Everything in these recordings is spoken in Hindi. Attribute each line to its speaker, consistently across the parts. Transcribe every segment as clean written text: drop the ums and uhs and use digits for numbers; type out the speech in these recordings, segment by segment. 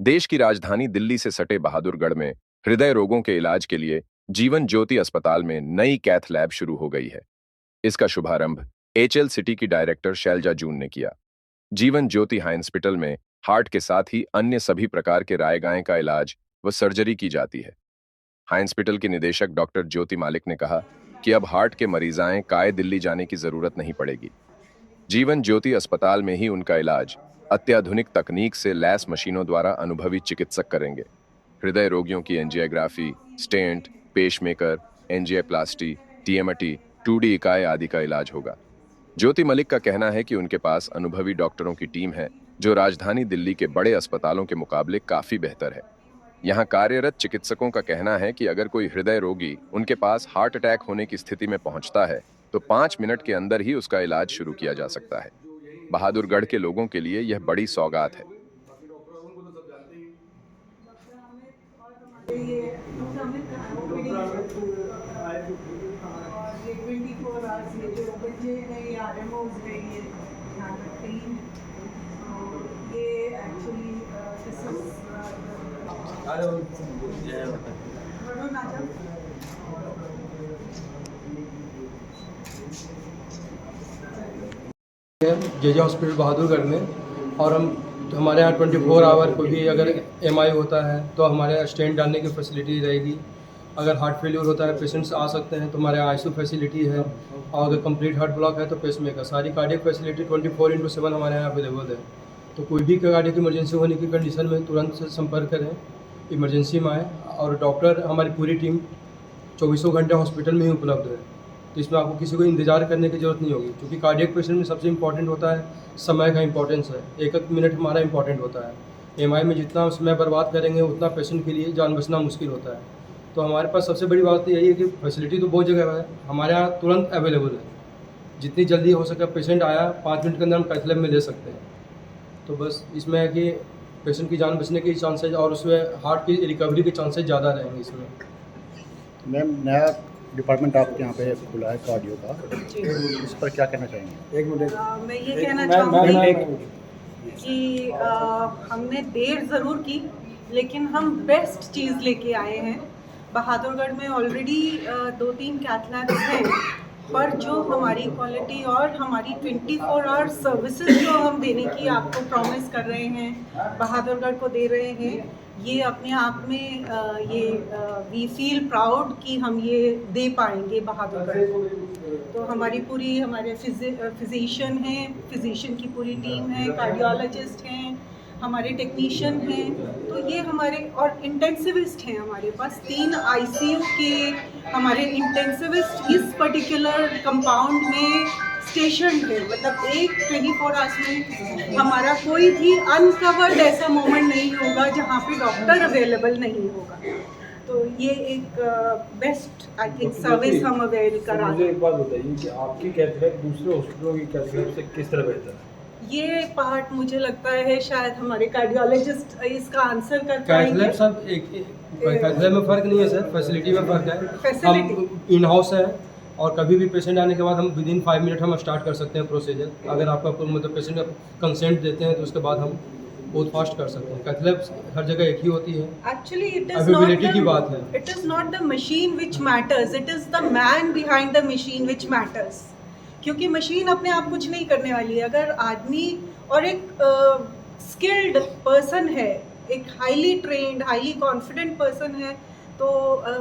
Speaker 1: देश की राजधानी दिल्ली से सटे बहादुरगढ़ में हृदय रोगों के इलाज के लिए जीवन ज्योति अस्पताल में नई कैथ लैब शुरू हो गई है। इसका शुभारंभ एचएल सिटी की डायरेक्टर शैलजा जून ने किया। जीवन ज्योति हॉस्पिटल में हार्ट के साथ ही अन्य सभी प्रकार के रायगाय का इलाज व सर्जरी की जाती है। हॉस्पिटल के निदेशक डॉक्टर ज्योति मालिक ने कहा कि अब हार्ट के मरीजाएं काय दिल्ली जाने की जरूरत नहीं पड़ेगी। जीवन ज्योति अस्पताल में ही उनका इलाज अत्याधुनिक तकनीक से लैस मशीनों द्वारा अनुभवी चिकित्सक करेंगे। हृदय रोगियों की angiography, stent, pacemaker, angioplasty, TMT, 2D echo आदि का इलाज होगा। ज्योति मलिक का कहना है कि उनके पास अनुभवी डॉक्टरों की टीम है जो राजधानी दिल्ली के बड़े अस्पतालों के मुकाबले काफी बेहतर है। यहाँ कार्यरत चिकित्सकों का कहना है कि अगर कोई हृदय रोगी उनके पास हार्ट अटैक होने की स्थिति में पहुंचता है तो 5 मिनट के अंदर ही उसका इलाज शुरू किया जा सकता है। बहादुरगढ़ के लोगों के लिए यह बड़ी सौगात है।
Speaker 2: जेजे हॉस्पिटल बहादुरगढ़ में, और हमारे यहाँ 24 आवर कोई भी अगर एमआई होता है तो हमारे यहाँ स्टेंट डालने की फैसिलिटी रहेगी। अगर हार्ट फेलियर होता है पेशेंट्स आ सकते हैं तो हमारे यहाँ आईसीयू फैसिलिटी है, और अगर कंप्लीट हार्ट ब्लॉक है तो पेसमेकर, सारी कार्डियक फैसिलिटी 24/7 हमारे यहाँ अवेलेबल है। तो कोई भी कार्डियक इमरजेंसी होने की कंडीशन में तुरंत से संपर्क करें, इमरजेंसी में आए। और डॉक्टर हमारी पूरी टीम 24 घंटे हॉस्पिटल में ही उपलब्ध है, तो इसमें आपको किसी को इंतजार करने की ज़रूरत नहीं होगी, क्योंकि कार्डियक पेशेंट में सबसे इंपॉर्टेंट होता है समय का इंपॉर्टेंस है। एक एक मिनट हमारा इंपॉर्टेंट होता है। एमआई में जितना समय बर्बाद करेंगे उतना पेशेंट के लिए जान बचना मुश्किल होता है। तो हमारे पास सबसे बड़ी बात यही है कि फैसिलिटी तो बहुत जगह है, हमारे यहाँ तुरंत अवेलेबल है। जितनी जल्दी हो सके पेशेंट आया 5 मिनट के अंदर हम कैथ लैब में ले सकते हैं। तो बस इसमें है कि पेशेंट की जान बचने के चांसेज और उसमें हार्ट की रिकवरी के चांसेज ज़्यादा रहेंगे इसमें।
Speaker 3: मैम, नया डिपार्टमेंट आपके यहाँ पे खुला है कार्डियो का, इस पर क्या कहना चाहेंगे?
Speaker 4: एक मिनट।
Speaker 5: मैं ये कहना चाहूँगी कि हमने देर ज़रूर की, लेकिन हम बेस्ट चीज़ लेके आए हैं। बहादुरगढ़ में ऑलरेडी 2-3 कैथ लैब्स हैं, पर जो हमारी क्वालिटी और हमारी 24 आवर सर्विसेज जो हम देने की आपको प्रॉमिस कर रहे हैं, बहादुरगढ़ को दे रहे हैं, ये अपने आप में वी फील प्राउड कि हम ये दे पाएंगे बहादुरगढ़ को। तो हमारे फिजिशियन हैं, फिजिशियन की पूरी टीम है, कार्डियोलॉजिस्ट हैं, हमारे टेक्नीशियन हैं, तो ये हमारे और इंटेंसिविस्ट हैं। हमारे पास 3 आईसीयू के हमारे इंटेंसिविस्ट इस पर्टिकुलर कंपाउंड में स्टेशन है। मतलब एक 24 आवर्स में हमारा कोई भी अनकवर्ड ऐसा मोमेंट नहीं होगा जहाँ पे डॉक्टर अवेलेबल नहीं होगा। तो ये एक बेस्ट आई थिंक सर्विस हम अवेल करा।
Speaker 4: मुझे एक बात बताइए कि आपकी कैथ लैब दूसरे हॉस्पिटलों की कैथ लैब से किस तरह बेहतर है?
Speaker 5: ये पार्ट मुझे लगता है शायद हमारे कार्डियोलॉजिस्ट इसका आंसर कर
Speaker 2: कैथ
Speaker 5: पाएंगे।
Speaker 2: लैब सब कैथ लैब में फ़र्क नहीं है सर, फैसिलिटी में फ़र्क है।
Speaker 5: फैसिलिटी
Speaker 2: हम इन हाउस है, और कभी भी पेशेंट आने के बाद हम विदिन 5 मिनट हम स्टार्ट कर सकते हैं प्रोसीजर। अगर आपका मतलब पेशेंट कंसेंट देते हैं तो उसके बाद हम बहुत फास्ट कर सकते हैं। कैथ लैब हर जगह एक ही होती है।
Speaker 5: Actually, it is
Speaker 2: Availability
Speaker 5: not
Speaker 2: की बात है।
Speaker 5: it is not the machine which matters, it is the man behind the machine which matters. क्योंकि मशीन अपने आप कुछ नहीं करने वाली है। अगर आदमी और एक स्किल्ड पर्सन है, एक highly trend, highly confident person है, तो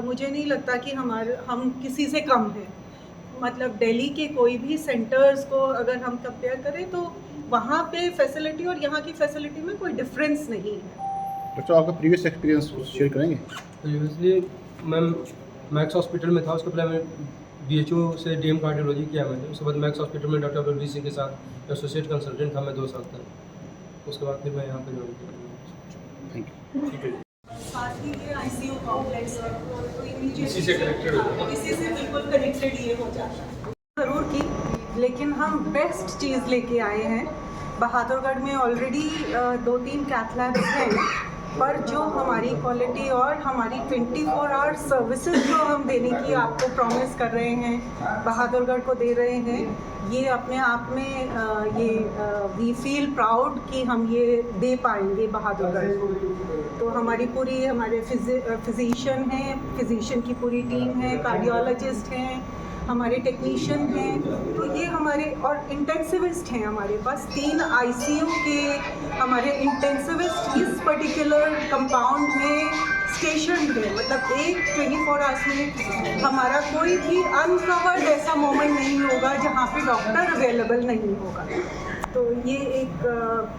Speaker 5: मुझे नहीं लगता कि हम किसी से कम हैं। मतलब दिल्ली के कोई भी सेंटर्स को अगर हम कंपेयर करें तो वहाँ पे फैसिलिटी और यहाँ की फैसिलिटी में कोई डिफरेंस नहीं है।
Speaker 3: डॉक्टर, आपका प्रीवियस एक्सपीरियंस शेयर करेंगे?
Speaker 2: प्रीवियसली मैम मैक्स हॉस्पिटल में था, उसके पहले मैं बीएचओ से डीएम कार्डियोलॉजी किया मैंने। उसके बाद मैक्स हॉस्पिटल में डॉक्टर बलवीर सिंह के साथ एसोसिएट कंसल्टेंट था मैं 2 साल तक। उसके बाद फिर मैं यहाँ पे ज्वाइन किया।
Speaker 3: Thank you.
Speaker 5: साथ ही ये आईसीयू कॉम्प्लेक्स है, तो इमीडिएटली
Speaker 2: इसी से कनेक्टेड हो,
Speaker 5: इसी से बिल्कुल कनेक्टेड ये हो जाता है। ज़रूर की, लेकिन हम बेस्ट चीज़ लेके आए हैं। बहादुरगढ़ में ऑलरेडी 2-3 कैथ लैब्स हैं, पर जो हमारी क्वालिटी और हमारी 24 आवर सर्विसेज जो हम देने की आपको प्रॉमिस कर रहे हैं, बहादुरगढ़ को दे रहे हैं, ये अपने आप में वी फील प्राउड कि हम ये दे पाएंगे बहादुरगढ़। तो हमारी पूरी हमारे फिजिशियन हैं, फिजिशियन की पूरी टीम है, कार्डियोलॉजिस्ट हैं, हमारे टेक्नीशियन हैं, तो ये हमारे और इंटेंसिविस्ट हैं हमारे पास 3 ICU के हमारे इंटेंसिविस्ट इस पर्टिकुलर कंपाउंड में स्टेशन है। मतलब एक 24 आवर्स में हमारा कोई भी अनकवर्ड ऐसा मोमेंट नहीं होगा जहाँ पे डॉक्टर अवेलेबल नहीं होगा। तो ये एक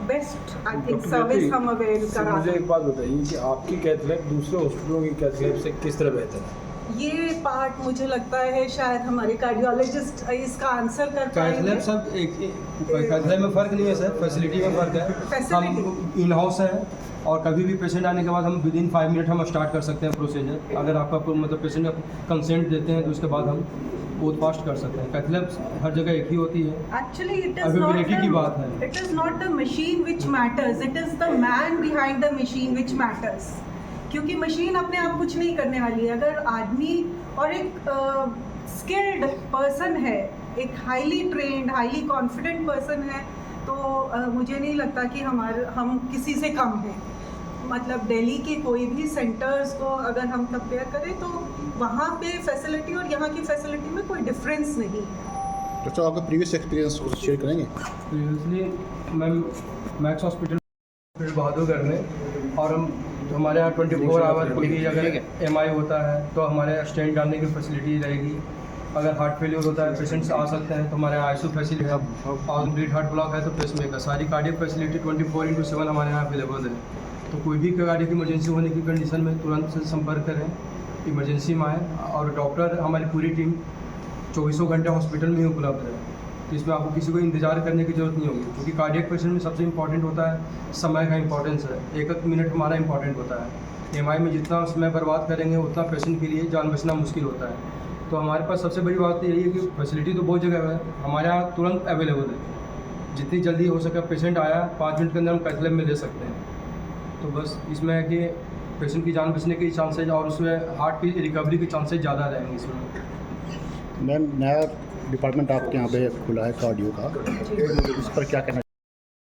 Speaker 5: बेस्ट आई थिंक सर्विस हम अवेल करा।
Speaker 4: मुझे एक बात बताइए कि आपकी कैथलैब दूसरे हॉस्पिटलों की कैथलैब से किस तरह बेहतर है?
Speaker 5: ये पार्ट मुझे लगता है शायद हमारे कार्डियोलॉजिस्ट इसका आंसर कर
Speaker 2: कैथलैब
Speaker 5: पाएंगे।
Speaker 2: सब एक कैथलैब में फ़र्क नहीं है सर, फैसिलिटी में फ़र्क है।
Speaker 5: Facility।
Speaker 2: हम इन हाउस है और कभी भी पेशेंट आने के बाद हम विदिन 5 मिनट हम स्टार्ट कर सकते हैं प्रोसीजर। अगर आपका मतलब पेशेंट कंसेंट देते हैं तो उसके बाद हम बहुत फास्ट कर सकते हैं। कैथलैब हर जगह एक ही होती है।
Speaker 5: Actually, it is
Speaker 2: Availability
Speaker 5: not
Speaker 2: की बात है।
Speaker 5: it is not the machine which matters. It is the man behind the machine which matters. क्योंकि मशीन अपने आप कुछ नहीं करने वाली है। अगर आदमी और एक स्किल्ड पर्सन है, एक highly trend, highly confident person है, तो मुझे नहीं लगता कि हम किसी से कम हैं। मतलब दिल्ली के कोई भी सेंटर्स को अगर हम कंपेयर करें तो वहाँ पे फैसिलिटी और यहाँ की फैसिलिटी में कोई डिफरेंस नहीं है।
Speaker 3: डॉक्टर साहब आपका प्रीवियस एक्सपीरियंस शेयर करेंगे?
Speaker 2: Previously ma'am max hospital Bahadurgarh में, और हमारे यहाँ 24 आवर कोई भी अगर MI होता है तो हमारे स्टेंट डालने की फैसिलिटी रहेगी। अगर हार्ट फेलियर होता है, पेशेंट्स आ सकते हैं तो हमारे यहाँ ICU फैसिलिटी है, और कंप्लीट हार्ट ब्लॉक है तो पेसमेकर, सारी कार्डियक फैसिलिटी 24/7 हमारे यहाँ अवेलेबल है। तो कोई भी कार्डियक इमरजेंसी होने की कंडीशन में तुरंत से संपर्क करें, इमरजेंसी में आए। और डॉक्टर हमारी पूरी टीम 24 घंटे हॉस्पिटल में ही उपलब्ध है, तो इसमें आपको किसी को इंतजार करने की ज़रूरत नहीं होगी। क्योंकि कार्डियक पेशेंट में सबसे इंपॉर्टेंट होता है समय का इंपॉर्टेंस है। एक मिनट हमारा इंपॉर्टेंट होता है। MI में जितना समय बर्बाद करेंगे उतना पेशेंट के लिए जान बचना मुश्किल होता है। तो हमारे पास सबसे बड़ी बात यही है कि फैसिलिटी तो बहुत जगह है, हमारे यहाँ तुरंत अवेलेबल है। जितनी जल्दी हो सके पेशेंट आया 5 मिनट के अंदर हम कैथलैब में ले सकते हैं। तो बस इसमें है कि पेशेंट की जान बचने के चांसेज और उसमें हार्ट की रिकवरी के चांसेज ज़्यादा रहेंगे इसमें।
Speaker 3: मैम, नया डिपार्टमेंट आपके यहाँ पे खुला है कार्डियो का, इस पर क्या कहना